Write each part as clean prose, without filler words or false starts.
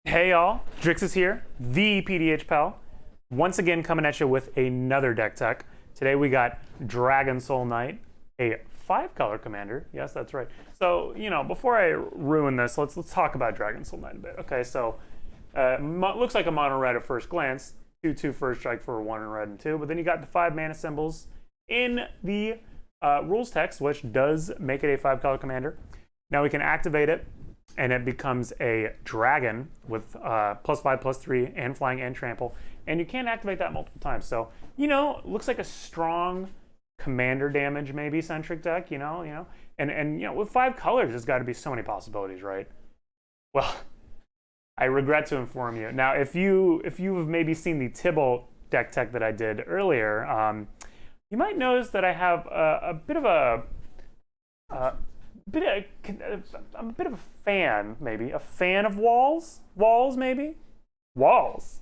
Hey y'all, Drixiss here, the PDH pal. Once again coming at you with another deck tech. Today we got Dragonsoul Knight, a 5-color commander. Yes, that's right. So, before I ruin this, let's talk about Dragonsoul Knight a bit. Okay, so looks like a mono red at first glance. 2/2 first strike for 1 in red and 2, but then you got the 5 mana symbols in the rules text, which does make it a 5-color commander. Now we can activate it, and it becomes a dragon with +5/+3 and flying and trample, and you can activate that multiple times. So looks like a strong commander damage maybe centric deck. And with 5 colors, there's got to be so many possibilities, right? Well, I regret to inform you. Now, if you have maybe seen the Tibble deck tech that I did earlier, you might notice that I have a bit of I'm a bit of a fan, maybe. A fan of walls? Walls, maybe? Walls.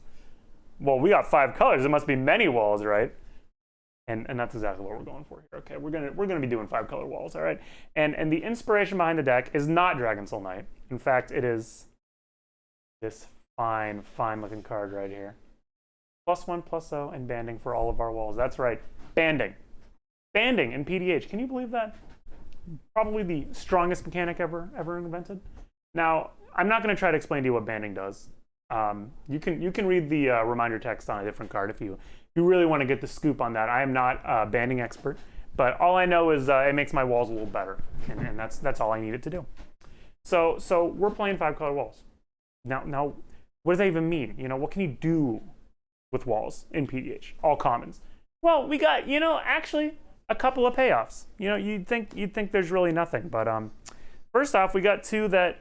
Well, we got 5 colors. There must be many walls, right? And that's exactly what we're going for here. Okay, we're gonna be doing 5-color walls, all right? And the inspiration behind the deck is not Dragonsoul Knight. In fact, it is this fine looking card right here. +1/+0 and banding for all of our walls. That's right, banding. Banding in PDH. Can you believe that? Probably the strongest mechanic ever invented. Now, I'm not going to try to explain to you what banding does. You can read the reminder text on a different card if you really want to get the scoop on that. I am not a banding expert, but all I know is it makes my walls a little better, and that's all I need it to do. So we're playing 5-color walls. Now, what does that even mean? What can you do with walls in PDH? All commons. Well, we got actually a couple of payoffs. You'd think there's really nothing, but first off, we got 2 that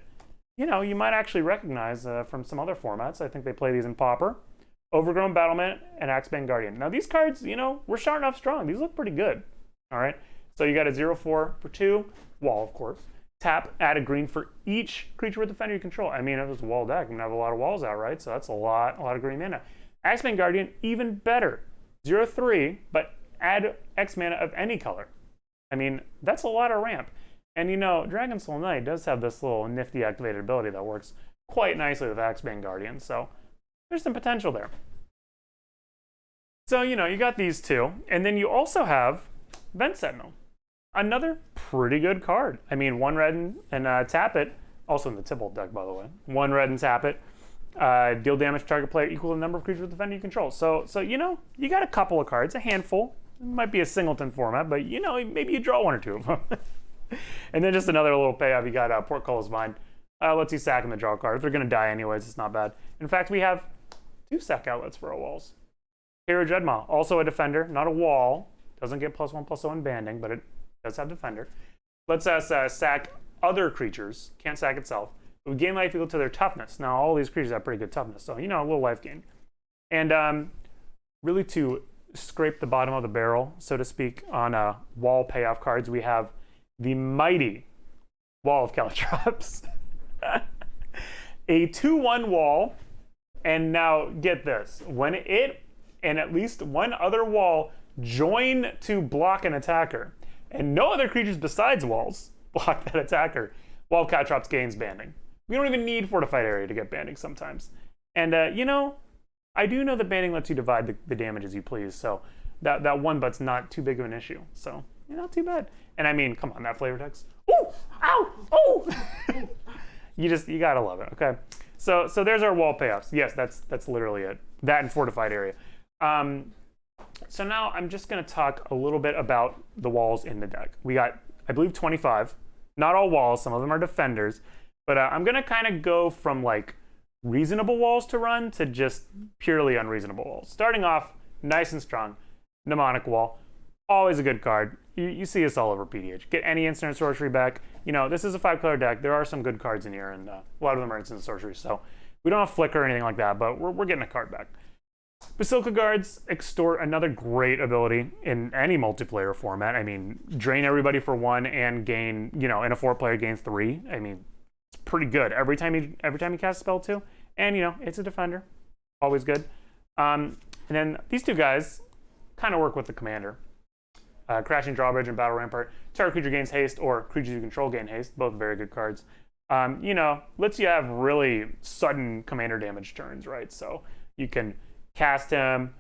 you might actually recognize from some other formats. I think they play these in Pauper: Overgrown Battlement and Axebane Guardian. Now these cards, we're starting off strong. These look pretty good. All right, so you got a 0/4 for 2 wall, of course. Tap, add a green for each creature with defender you control. I mean, if it's a wall deck, I'm gonna have a lot of walls out, right? So that's a lot of green mana. Axebane Guardian, even better, 0/3, but add X mana of any color. I mean, that's a lot of ramp. And Dragonsoul Knight does have this little nifty activated ability that works quite nicely with Axebane Guardian, so there's some potential there. So, you got these 2, and then you also have Vent Sentinel. Another pretty good card. I mean, 1 red and tap it, also in the Tibble deck, by the way. 1 red and tap it. Deal damage to target player equal to the number of creatures with defender you control. So you got a couple of cards, a handful. It might be a singleton format, but maybe you draw 1 or 2 of them. And then just another little payoff, you got Portcullis Vine. Lets you sack in the draw card. If they're going to die anyways, it's not bad. In fact, we have 2 sack outlets for our walls. Hero Dreadmaw, also a defender, not a wall. Doesn't get +1/+0 in banding, but it does have defender. Lets us sack other creatures, can't sack itself. We gain life equal to their toughness. Now, all these creatures have pretty good toughness, so a little life gain. And really to scrape the bottom of the barrel, so to speak, on wall payoff cards, we have the mighty Wall of Caltrops. A 2/1 wall, and now get this. When it and at least one other wall join to block an attacker, and no other creatures besides walls block that attacker, Wall of Caltrops gains banding. We don't even need Fortified Area to get banding sometimes. And, I do know that banding lets you divide the damage as you please, so that 1 but's not too big of an issue. So, not too bad. And I mean, come on, that flavor text. Ooh! Ow! Oh! you gotta love it, okay? So there's our wall payoffs. Yes, that's literally it. That and Fortified Area. So now I'm just gonna talk a little bit about the walls in the deck. We got, I believe, 25. Not all walls, some of them are defenders. But I'm going to kind of go from like reasonable walls to run to just purely unreasonable walls. Starting off nice and strong, Mnemonic Wall. Always a good card. You see this all over PDH. Get any instant sorcery back. This is a 5-color deck. There are some good cards in here, and a lot of them are instant sorcery. So we don't have Flicker or anything like that, but we're getting a card back. Basilica Guards extort, another great ability in any multiplayer format. I mean, drain everybody for 1 and gain, in a 4-player gains 3. I mean, it's pretty good every time you cast a spell too, and it's a defender, always good. And then these 2 guys kind of work with the commander. Crashing Drawbridge and Battle Rampart. Target creature gains haste, or creatures you control gain haste. Both very good cards. you know, lets you have really sudden commander damage turns, right? So you can cast him,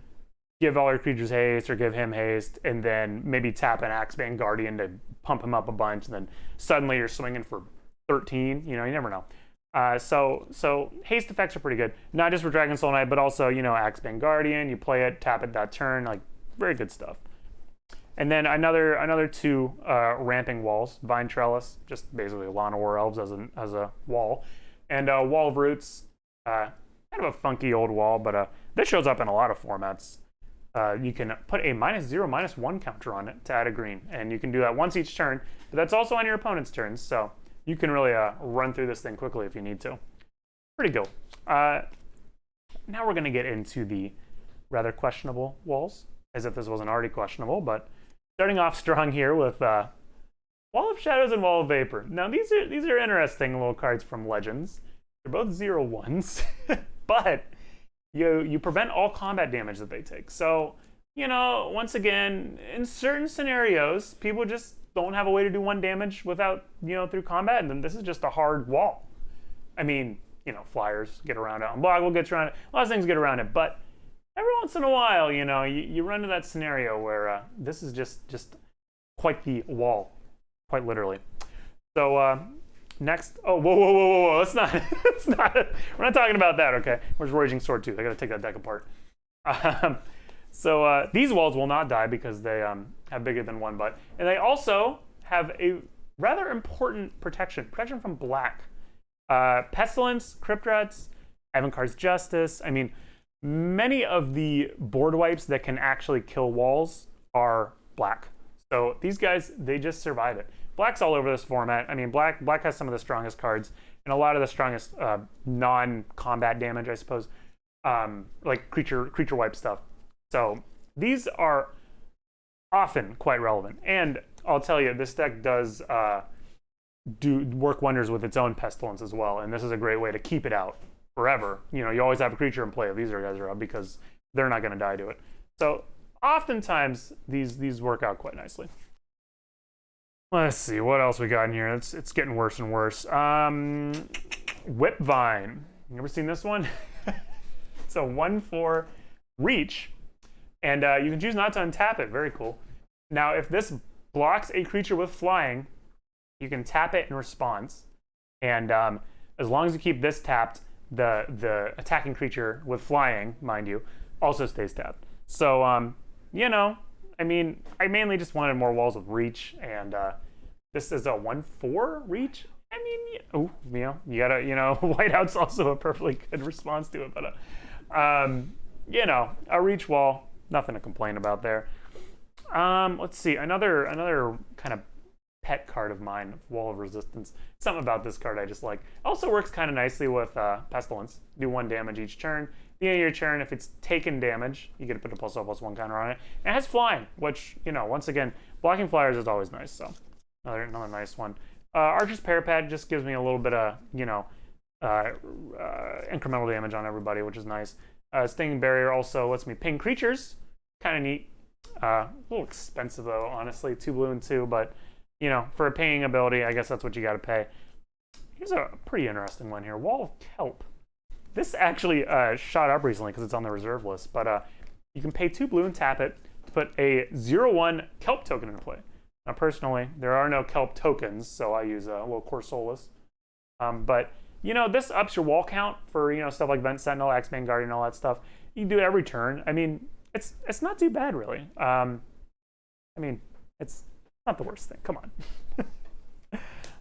give all your creatures haste or give him haste, and then maybe tap an Axebane Guardian to pump him up a bunch, and then suddenly you're swinging for 13. You know, you never know. So haste effects are pretty good, not just for Dragonsoul Knight, but also, you know, Axebane Guardian. You play it, tap it that turn, like very good stuff. And then another two ramping walls, Vine Trellis, just basically Lana War Elves as a wall, and Wall of Roots, kind of a funky old wall, but this shows up in a lot of formats. You can put a -0/-1 counter on it to add a green, and you can do that once each turn, but that's also on your opponent's turns, so you can really run through this thing quickly if you need to. Pretty cool. Now we're going to get into the rather questionable walls, as if this wasn't already questionable, but starting off strong here with Wall of Shadows and Wall of Vapor. Now these are interesting little cards from Legends. They're both 0/1s, but you prevent all combat damage that they take. So, you know, once again, in certain scenarios, people just don't have a way to do 1 damage without, you know, through combat, and then this is just a hard wall. I mean, you know, flyers get around it, Unblockable gets around it, a lot of things get around it, but every once in a while, you know, you run into that scenario where this is just quite the wall, quite literally. So next, oh, whoa, let's not, we're not talking about that, okay? Where's Raging Sword Tooth? I gotta take that deck apart. So these walls will not die because they have bigger than 1 butt, and they also have a rather important protection from black. Pestilence, Crypt Rats, Ivankar's Justice. I mean, many of the board wipes that can actually kill walls are black. So these guys, they just survive it. Black's all over this format. I mean, black has some of the strongest cards and a lot of the strongest non-combat damage, I suppose, like creature wipe stuff. So these are often quite relevant. And I'll tell you, this deck does work wonders with its own Pestilence as well. And this is a great way to keep it out forever. You know, you always have a creature in play if these guys are out because they're not going to die to it. So oftentimes these work out quite nicely. Let's see what else we got in here. It's getting worse and worse. Whipvine. You ever seen this one? It's a 1/4 reach, and you can choose not to untap it. Very cool. Now, if this blocks a creature with flying, you can tap it in response, and as long as you keep this tapped, the attacking creature with flying, mind you, also stays tapped. So, you know, I mean, I mainly just wanted more walls with reach, and this is a 1/4 reach. I mean, oh, you know, you gotta, you know, Whiteout's also a perfectly good response to it, but you know, a reach wall, nothing to complain about there. Let's see, another kind of pet card of mine, Wall of Resistance. Something about this card I just like. Also works kind of nicely with Pestilence. Do 1 damage each turn. At the end of your turn, if it's taken damage, you get to put a +1/+1 counter on it. And it has flying, which, you know, once again, blocking flyers is always nice. So another nice one. Archer's Parapet just gives me a little bit of, you know, incremental damage on everybody, which is nice. Stinging Barrier also lets me ping creatures. Kind of neat. A little expensive though, honestly. 2 blue and 2, but you know, for a pinging ability, I guess that's what you got to pay. Here's a pretty interesting one here. Wall of Kelp. This actually shot up recently because it's on the reserve list, but you can pay 2 blue and tap it to put a 0/1 Kelp token into play. Now, personally, there are no Kelp tokens, so I use a little Core Soulless. But, you know, this ups your wall count for, you know, stuff like Vent Sentinel, Axebane Guardian, all that stuff. You can do it every turn. I mean, it's not too bad, really. I mean, it's not the worst thing. Come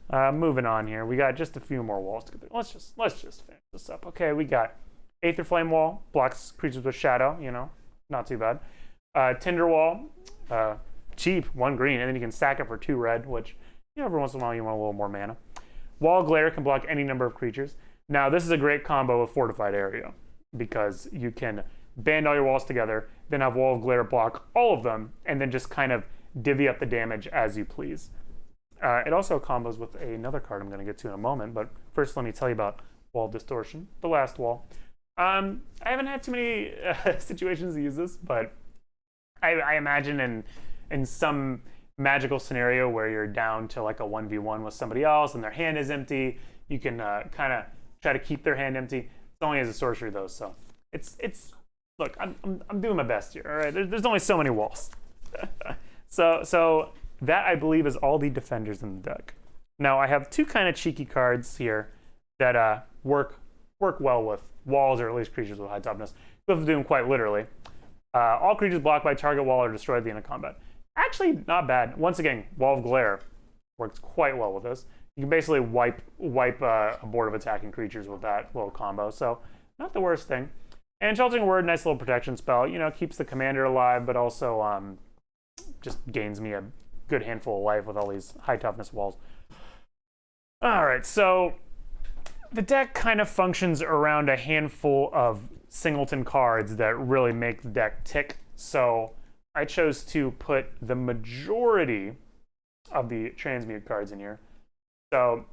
on. Moving on here. We got just a few more walls to go through. Let's just finish this up. Okay, we got Aether Flame Wall, blocks creatures with shadow, you know, not too bad. Tinder Wall, cheap, 1 green, and then you can stack it for 2 red, which, you know, every once in a while you want a little more mana. Wall Glare can block any number of creatures. Now, this is a great combo with Fortified Area because you can band all your walls together, then have Wall of Glare block all of them, and then just kind of divvy up the damage as you please. It also combos with another card I'm going to get to in a moment, but first let me tell you about Wall of Distortion, the last wall. I haven't had too many situations to use this, but I imagine in some magical scenario where you're down to like a 1v1 with somebody else and their hand is empty, You can kind of try to keep their hand empty. It's only as a sorcery though, so it's look, I'm doing my best here. All right, there's only so many walls. so that I believe is all the defenders in the deck. Now I have two kind of cheeky cards here that work well with walls, or at least creatures with high toughness. You have to do them quite literally. All creatures blocked by target wall are destroyed at the end of combat. Actually, not bad. Once again, Wall of Glare works quite well with this. You can basically wipe a board of attacking creatures with that little combo, so not the worst thing. And Sheltering Word, nice little protection spell. You know, keeps the commander alive, but also just gains me a good handful of life with all these high toughness walls. All right, so the deck kind of functions around a handful of singleton cards that really make the deck tick. So I chose to put the majority of the transmute cards in here. So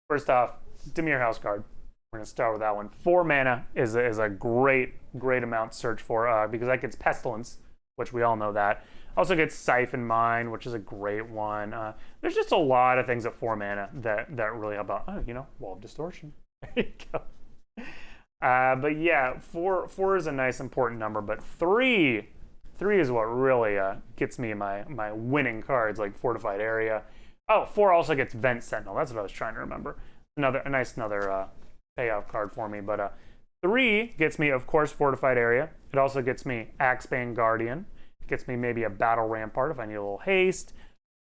first off, Dimir House card. We're going to start with that one. 4 mana is a great amount to search for because that gets Pestilence, which we all know that. Also gets Siphon Mine, which is a great one. There's just a lot of things at 4 mana that really help out. Oh, you know, Wall of Distortion. There you go. But yeah, 4 is a nice important number, but 3 is what really gets me my winning cards, like Fortified Area. Oh, 4 also gets Vent Sentinel. That's what I was trying to remember. A nice payoff card for me. But 3 gets me, of course, Fortified Area. It also gets me Axebane Guardian. It gets me maybe a Battle Rampart if I need a little haste.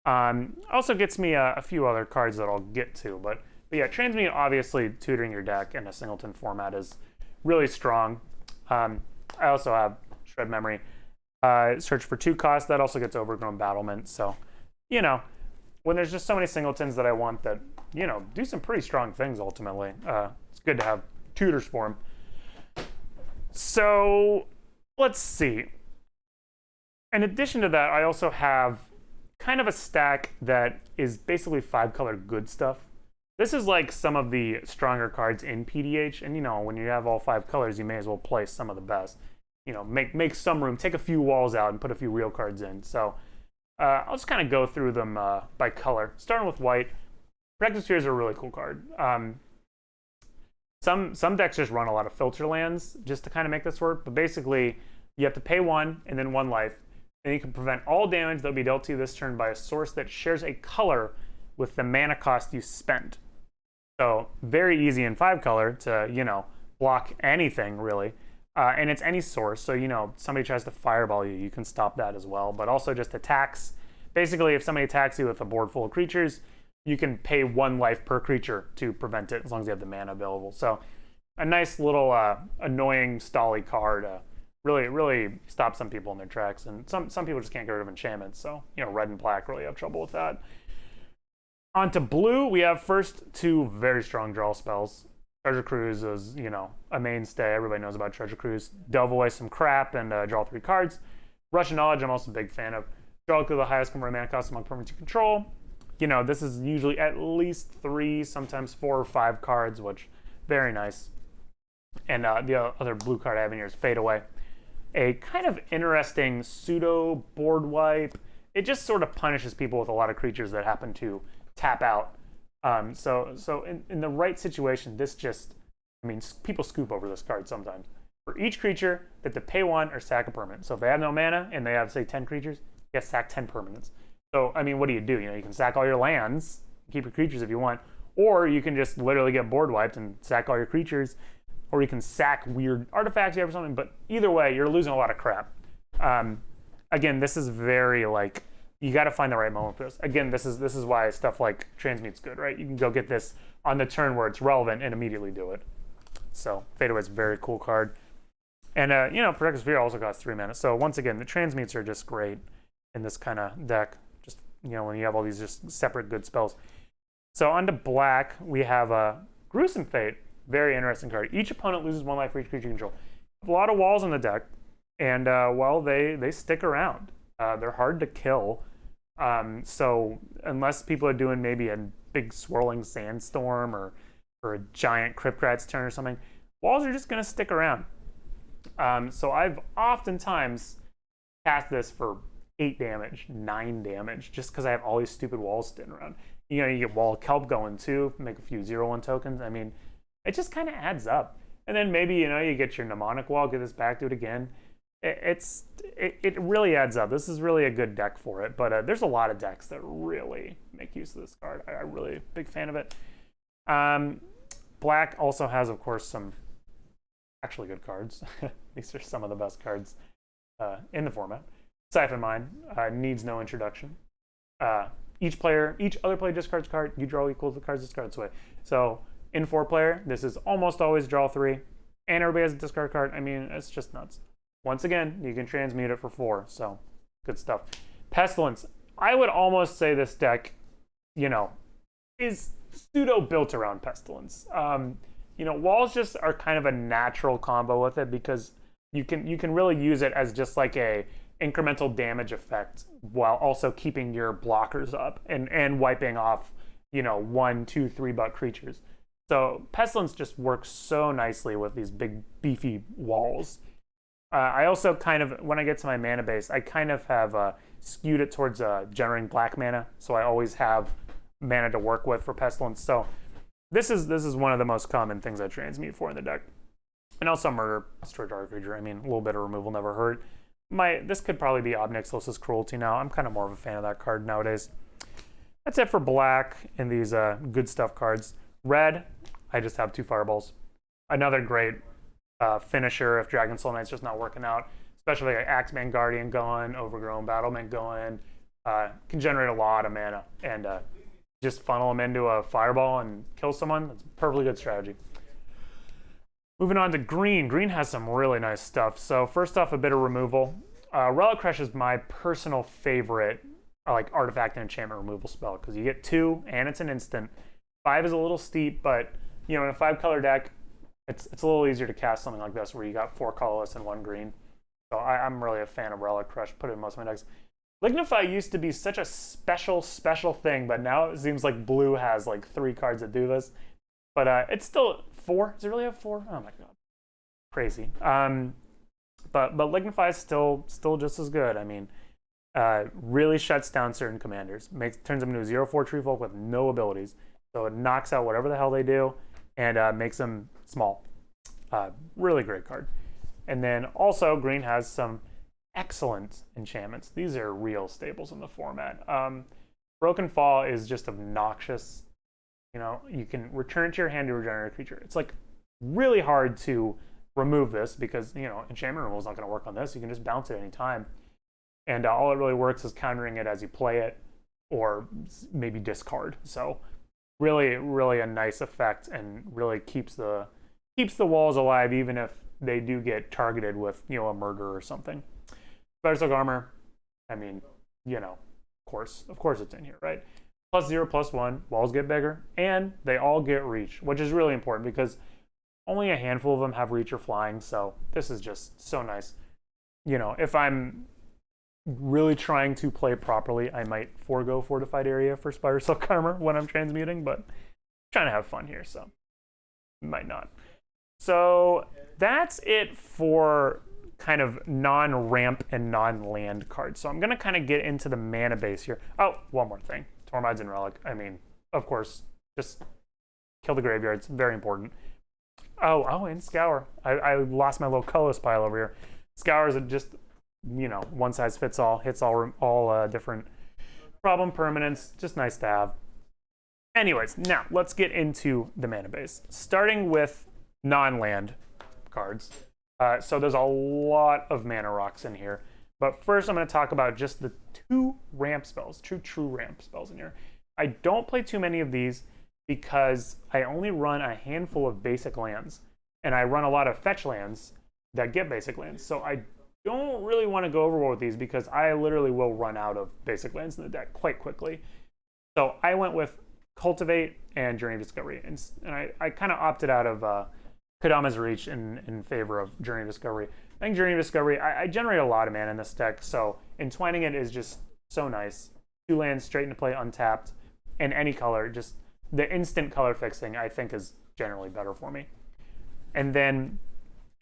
Also gets me a few other cards that I'll get to. But yeah, Transmute, obviously, tutoring your deck in a singleton format is really strong. I also have Shred Memory. Search for 2 costs. That also gets Overgrown Battlement. So, you know, when there's just so many singletons that I want that, you know, do some pretty strong things ultimately, it's good to have tutors for them. So let's see. In addition to that, I also have kind of a stack that is basically 5-color good stuff. This is like some of the stronger cards in PDH, and you know, when you have all 5 colors, you may as well play some of the best. You know, make some room, take a few walls out, and put a few real cards in. So I'll just kind of go through them by color, starting with white. Protective Sphere is a really cool card. Some decks just run a lot of filter lands just to kind of make this work, but basically you have to pay 1 and then 1 life, and you can prevent all damage that will be dealt to you this turn by a source that shares a color with the mana cost you spent. So very easy in 5-color to, you know, block anything really. And it's any source, so you know, somebody tries to fireball you, you can stop that as well. But also just attacks. Basically, if somebody attacks you with a board full of creatures, you can pay 1 life per creature to prevent it, as long as you have the mana available. So a nice little annoying stally card. Really stops some people in their tracks, and some people just can't get rid of enchantments. So you know, red and black really have trouble with that. Onto blue, we have first 2 very strong draw spells. Treasure Cruise is, you know, a mainstay. Everybody knows about Treasure Cruise. Delve away some crap and draw 3 cards. Rush of Knowledge, I'm also a big fan of. Draw to the highest converted mana cost among permanents you control. You know, this is usually at least 3, sometimes 4 or 5 cards, which very nice. And the other blue card I have in here is Fade Away. A kind of interesting pseudo board wipe. It just sort of punishes people with a lot of creatures that happen to tap out. So in the right situation, this just, I mean, people scoop over this card sometimes. For each creature, they have to pay 1 or sack a permanent. So if they have no mana and they have, say, 10 creatures, you have to sack 10 permanents. So, I mean, what do? You know, you can sack all your lands, keep your creatures if you want, or you can just literally get board wiped and sack all your creatures, or you can sack weird artifacts you have or something, but either way, you're losing a lot of crap. Again, this is very, like, you got to find the right moment for this. Again, this is why stuff like Transmute's good, right? You can go get this on the turn where it's relevant and immediately do it. So Fade Away is a very cool card. And, you know, Protective Sphere also costs 3 mana. So once again, the Transmutes are just great in this kind of deck. Just, you know, when you have all these just separate good spells. So onto black, we have a Gruesome Fate. Very interesting card. Each opponent loses 1 life for each creature you control. A lot of walls in the deck. And, well, they stick around. They're hard to kill. So unless people are doing maybe a big swirling sandstorm or a giant Cryptrat's turn or something, walls are just going to stick around. So I've oftentimes cast this for 8 damage, 9 damage, just because I have all these stupid walls sitting around. You know, you get Wall of Kelp going too, make a few 0/1 tokens. I mean, it just kind of adds up. And then maybe, you know, you get your mnemonic wall, get this back, do it again. It really adds up. This is really a good deck for it. But there's a lot of decks that really make use of this card. I'm really big fan of it. Black also has, of course, some actually good cards. These are some of the best cards in the format. Siphon Mine needs no introduction. Each other player discards a card. You draw equal to the cards discarded this way. So in 4-player, this is almost always draw 3, and everybody has a discard card. I mean, it's just nuts. Once again, you can transmute it for 4, so good stuff. Pestilence. I would almost say this deck, you know, is pseudo built around Pestilence. You know, walls just are kind of a natural combo with it because you can really use it as just like a incremental damage effect while also keeping your blockers up and wiping off, you know, 1, 2, 3 buck creatures. So Pestilence just works so nicely with these big beefy walls. I also kind of, when I get to my mana base, I kind of have skewed it towards generating black mana, so I always have mana to work with for Pestilence. So this is one of the most common things I transmute for in the deck. And also Murder, destroy target creature. I mean, a little bit of removal never hurt. This could probably be Obnixilus's Cruelty now. I'm kind of more of a fan of that card nowadays. That's it for black and these good stuff cards. Red, I just have 2 Fireballs. Another great finisher if Dragonsoul Knight's just not working out, especially like Axeman Guardian going, Overgrown Battlement going. Can generate a lot of mana and just funnel them into a Fireball and kill someone. That's a perfectly good strategy. Moving on to green. Green has some really nice stuff. So first off, a bit of removal. Relic Crush is my personal favorite like artifact and enchantment removal spell because you get 2 and it's an instant. 5 is a little steep, but you know, in a 5-color deck, it's a little easier to cast something like this where you got 4 colorless and 1 green. So I'm really a fan of Relic Crush. Put it in most of my decks. Lignify used to be such a special thing, but now it seems like blue has like 3 cards that do this. But it's still 4. Does it really have 4? Oh my god, crazy. But Lignify is still just as good. I mean, really shuts down certain commanders. Turns them into a 0/4 tree folk with no abilities. So it knocks out whatever the hell they do and makes them small. Really great card. And then also green has some excellent enchantments. These are real staples in the format. Broken Fall is just obnoxious. You know, you can return it to your hand to regenerate a creature. It's like really hard to remove this because, you know, enchantment removal is not going to work on this. You can just bounce it any time. And all it really works is countering it as you play it or maybe discard. So really, really a nice effect and really keeps the walls alive even if they do get targeted with, you know, a murder or something. Spider-Silk Armor, I mean, you know, of course it's in here, right? +0, +1, walls get bigger, and they all get reach, which is really important because only a handful of them have reach or flying, so this is just so nice. You know, if I'm really trying to play properly, I might forego Fortified Area for Spider-Silk Armor when I'm transmuting, but I'm trying to have fun here, so might not. So that's it for kind of non-ramp and non-land cards. So I'm going to kind of get into the mana base here. Oh, one more thing. Tormod's and Relic. I mean, of course, just kill the graveyards. Very important. Oh, and Scour. I lost my little colorless pile over here. Scour is just, you know, one size fits all. Hits all different problem permanents. Just nice to have. Anyways, now let's get into the mana base. Starting with non-land cards. So there's a lot of mana rocks in here. But first I'm going to talk about just the 2 ramp spells, true ramp spells in here. I don't play too many of these because I only run a handful of basic lands. And I run a lot of fetch lands that get basic lands. So I don't really want to go overboard with these because I literally will run out of basic lands in the deck quite quickly. So I went with Cultivate and Journey of Discovery. And I kind of opted out of Kodama's Reach in favor of Journey of Discovery. I think Journey of Discovery, I generate a lot of mana in this deck, so entwining it is just so nice. 2 lands straight into play untapped, and any color, just the instant color fixing I think is generally better for me. And then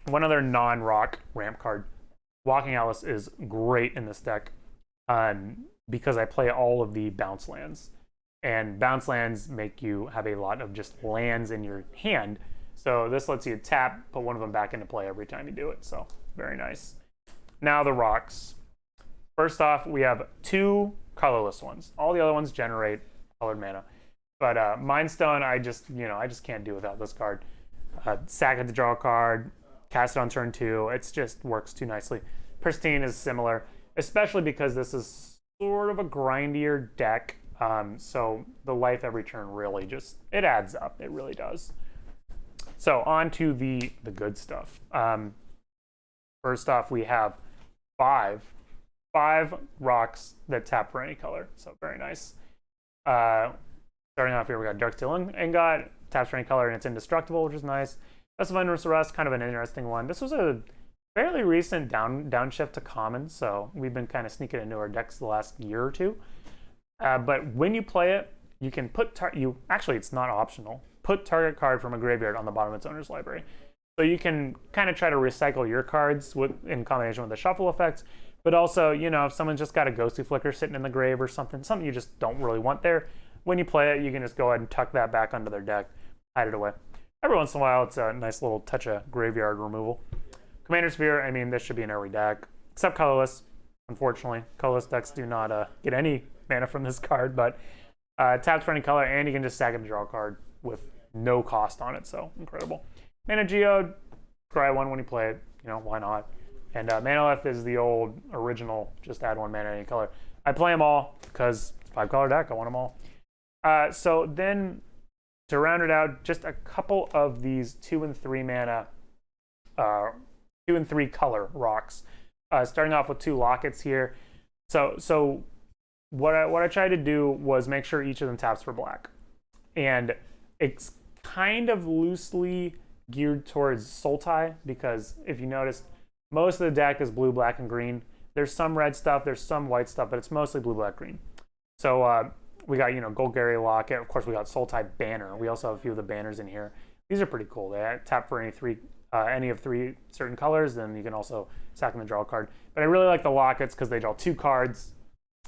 one other non-rock ramp card, Walking Atlas is great in this deck because I play all of the bounce lands. and bounce lands make you have a lot of just lands in your hand. So this lets you tap, put one of them back into play every time you do it. So very nice. Now the rocks. First off, we have 2 colorless ones. All the other ones generate colored mana. But Mind Stone, I just can't do without this card. Sack it to draw a card, cast it on turn 2. It just works too nicely. Pristine is similar, especially because this is sort of a grindier deck. So the life every turn really it adds up. It really does. So on to the good stuff. First off, we have 5 rocks that tap for any color. So very nice. Starting off here, we got Darksteel Ingot, taps for any color, and it's indestructible, which is nice. Vesselvinder's Rust, kind of an interesting one. This was a fairly recent downshift to common, so we've been kind of sneaking into our decks the last year or two. But when you play it, you can put actually it's not optional. Put target card from a graveyard on the bottom of its owner's library. So you can kind of try to recycle your cards in combination with the shuffle effects, but also, if someone's just got a Ghostly Flicker sitting in the grave or something you just don't really want there, when you play it, you can just go ahead and tuck that back onto their deck, hide it away. Every once in a while, it's a nice little touch of graveyard removal. Commander Sphere, I mean, this should be in every deck, except colorless. Unfortunately, colorless decks do not get any mana from this card, but taps for any color, and you can just sack it to draw a card with no cost on it, so incredible. Mana Geode, try one when you play it, why not? And Mana Left is the old original, just add 1 mana any color. I play them all because 5-color deck, I want them all. So then to round it out, just a couple of these 2 and 3 mana, 2 and 3 color rocks. Starting off with 2 lockets here. So what I tried to do was make sure each of them taps for black, and it's kind of loosely geared towards Sultai, because if you notice, most of the deck is blue, black, and green. There's some red stuff, there's some white stuff, but it's mostly blue, black, green. So we got, Golgari Locket. Of course, we got Sultai Banner. We also have a few of the banners in here. These are pretty cool. They tap for any of 3 certain colors. Then you can also sack them and draw a card. But I really like the Lockets because they draw 2 cards.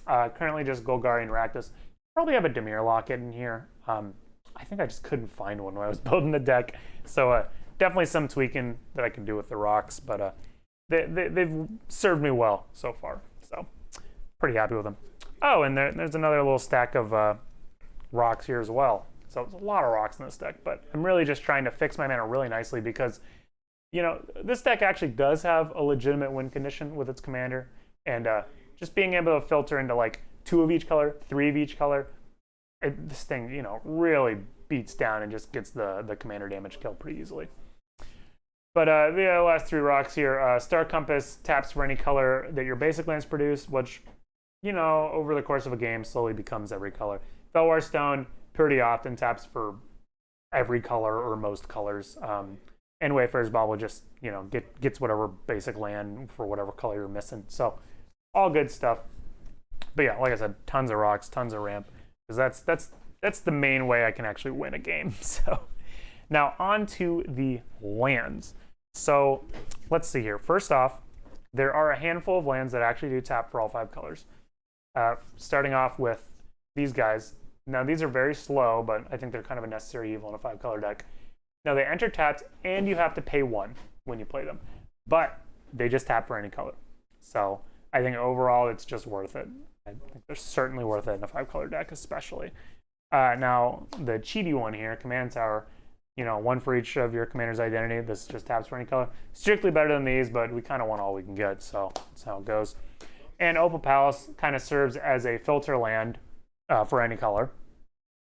Currently just Golgari and Rakdos. Probably have a Dimir Locket in here. I think I just couldn't find one when I was building the deck. So definitely some tweaking that I can do with the rocks. But they've served me well so far. So pretty happy with them. Oh, and there's another little stack of rocks here as well. So there's a lot of rocks in this deck, but I'm really just trying to fix my mana really nicely because, this deck actually does have a legitimate win condition with its commander. And just being able to filter into like 2 of each color, 3 of each color, this thing, really beats down and just gets the commander damage killed pretty easily. But the last 3 rocks here, Star Compass taps for any color that your basic lands produce, which, over the course of a game slowly becomes every color. Felwar Stone pretty often taps for every color or most colors. And Wayfarer's Bauble just, gets whatever basic land for whatever color you're missing. So all good stuff. But yeah, like I said, tons of rocks, tons of ramp, because that's the main way I can actually win a game. So now on to the lands. So let's see here. First off, there are a handful of lands that actually do tap for all 5 colors. Starting off with these guys. Now these are very slow, but I think they're kind of a necessary evil in a 5-color deck. Now they enter tapped, and you have to pay 1 when you play them, but they just tap for any color. So I think overall it's just worth it. I think they're certainly worth it in a 5-color deck, especially. Now the cheaty one here, Command Tower, 1 for each of your commander's identity. This just taps for any color. Strictly better than these, but we kind of want all we can get, so that's how it goes. And Opal Palace kind of serves as a filter land for any color.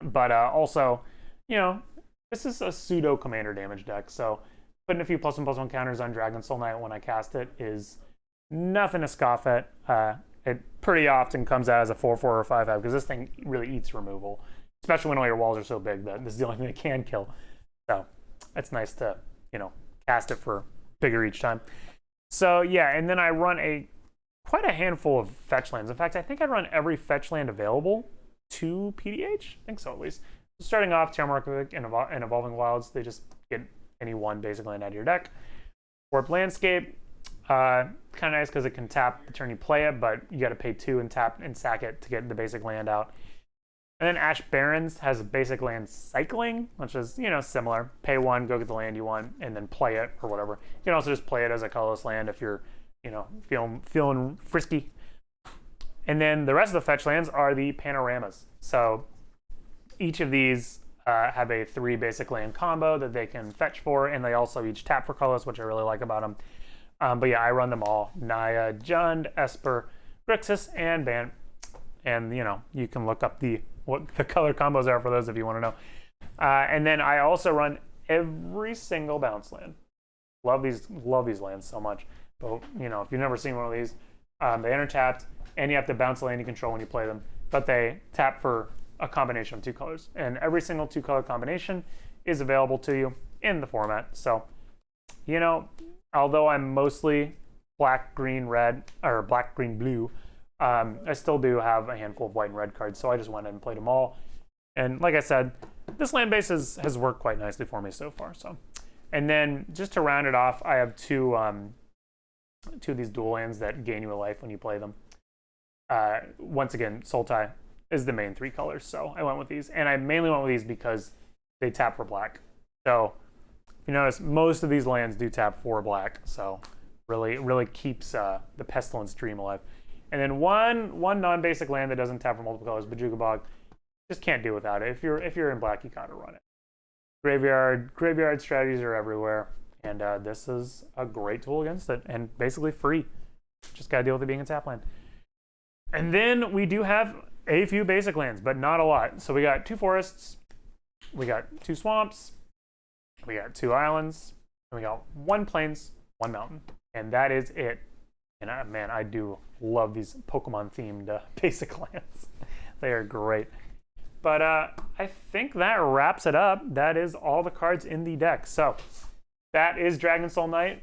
But also, this is a pseudo commander damage deck, so putting a few +1/+1 counters on Dragonsoul Knight when I cast it is nothing to scoff at. It pretty often comes out as a 4/4 or 5/5 because this thing really eats removal, especially when all your walls are so big that this is the only thing it can kill. So it's nice to, cast it for bigger each time. So yeah, and then I run quite a handful of fetch lands. In fact, I think I run every fetch land available to PDH. I think so, at least. So starting off, Terramorphic and Evolving Wilds, they just get any 1 basic land out of your deck. Warped Landscape, kind of nice because it can tap the turn you play it, but you got to pay 2 and tap and sack it to get the basic land out. And then Ash Barrens has basic land cycling, which is, you know, similar. Pay 1, go get the land you want, and then play it or whatever. You can also just play it as a colorless land if you're, you know, feeling frisky. And then the rest of the fetch lands are the panoramas. So each of these have a 3 basic land combo that they can fetch for, and they also each tap for colorless, which I really like about them. But yeah, I run them all. Naya, Jund, Esper, Drixiss, and Ban. And, you know, you can look up what the color combos are for those if you want to know. And then I also run every single bounce land. Love these lands so much. But, you know, if you've never seen one of these, they enter tapped, and you have to bounce a land you control when you play them. But they tap for a combination of 2 colors. And every single 2-color combination is available to you in the format. So, you know, although I'm mostly black, green, red, or black, green, blue, I still do have a handful of white and red cards, so I just went in and played them all. And like I said, this land base has worked quite nicely for me so far. So, and then just to round it off, I have two of these dual lands that gain you a life when you play them. Once again, Sultai is the main 3 colors, so I went with these. And I mainly went with these because they tap for black. So if you notice, most of these lands do tap for black, so really keeps the Pestilence Dream alive. And then one non-basic land that doesn't tap for multiple colors, Bojuka Bog, just can't do without it. If you're in black, you gotta run it. Graveyard strategies are everywhere, and this is a great tool against it, and basically free. Just gotta deal with it being a tap land. And then we do have a few basic lands, but not a lot. So we got 2 forests, we got 2 swamps, we got 2 islands, and we got 1 plains, 1 mountain, and that is it. And man, I do love these Pokemon-themed basic lands. They are great. But I think that wraps it up. That is all the cards in the deck. So that is Dragonsoul Knight.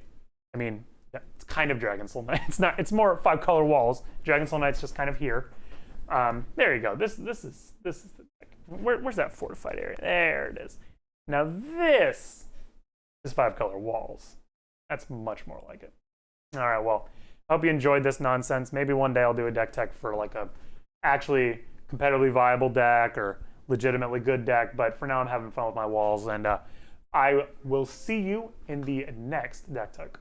I mean, it's kind of Dragonsoul Knight. It's not. It's more 5-color walls. Dragonsoul Knight's just kind of here. There you go. This is the deck. Where's that fortified area? There it is. Now this is 5-color walls. That's much more like it. All right. Well, I hope you enjoyed this nonsense. Maybe one day I'll do a deck tech for like a actually competitively viable deck or legitimately good deck. But for now, I'm having fun with my walls, and I will see you in the next deck tech.